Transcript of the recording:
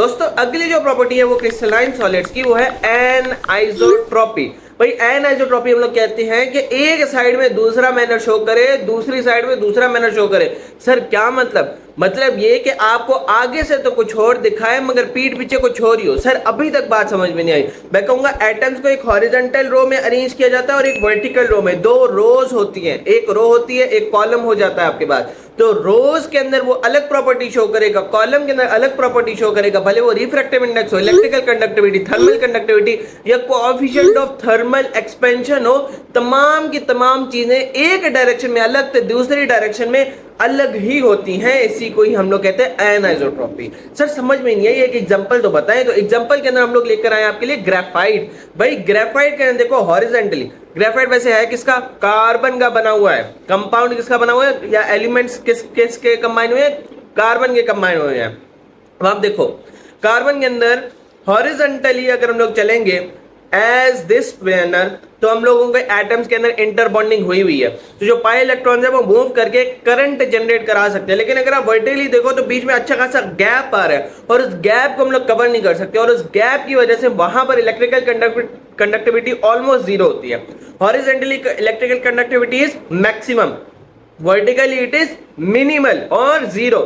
दोस्तों अगली जो प्रॉपर्टी है वो क्रिस्टलाइन सॉलिड्स की, वो है एनआइसोट्रॉपी। भाई एनआइसोट्रॉपी हम लोग कहते हैं कि एक साइड में दूसरा मैनर शो करे, दूसरी साइड में दूसरा मैनर शो करे। सर क्या मतलब ये कि आपको आगे से तो कुछ और दिखाए मगर पीठ पीछे कुछ और ही हो। सर अभी तक बात समझ में नहीं आई। मैं कहूंगा एटम्स को एक हॉरिजॉन्टल रो में अरेंज किया जाता है और एक वर्टिकल रो में। दो रोज होती हैं, एक रो होती है, एक कॉलम हो जाता है आपके पास। तो रोज के अंदर वो अलग प्रॉपर्टी शो करेगा, कॉलम के अंदर अलग प्रॉपर्टी शो करेगा, भले वो रिफ्रैक्टिव इंडेक्स हो, इलेक्ट्रिकल कंडक्टिविटी, थर्मल कंडक्टिविटी या कोएफिशिएंट ऑफ थर्मल एक्सपेंशन हो। तमाम की तमाम चीजें एक डायरेक्शन में अलग तो दूसरी डायरेक्शन में अलग ही होती हैं। इसी को ही हम लोग कहते हैं एनआइसोट्रॉपी। सर समझ में नहीं आई, एक एग्जांपल तो बताएं। तो एग्जांपल के अंदर हम लोग लेकर आए आपके लिए ग्रेफाइट। भाई ग्रेफाइट के अंदर देखो हॉरिजॉन्टली ग्रेफाइट वैसे है किसका, कार्बन का बना हुआ है। कंपाउंड किसका बना हुआ है या एलिमेंट्स किसके कंबाइन हुए हैं, कार्बन के कंबाइन हुए हैं। अब आप देखो कार्बन के अंदर हॉरिजॉन्टली अगर हम लोग चलेंगे एज दिस मैनर, तो हम लोगों के एटम्स के अंदर इंटर बॉन्डिंग हुई है। तो जो पाई इलेक्ट्रॉन है वो मूव करके करंट जनरेट करा सकते हैं। लेकिन अगर आप वर्टिकली देखो तो बीच में अच्छा खासा गैप आ रहा है और उस गैप को हम लोग कवर नहीं कर सकते और उस गैप की वजह से वहां पर इलेक्ट्रिकल कंडक्टिविटी ऑलमोस्ट जीरो होती है। Horizontally electrical conductivity is maximum, vertically it is minimal और जीरो।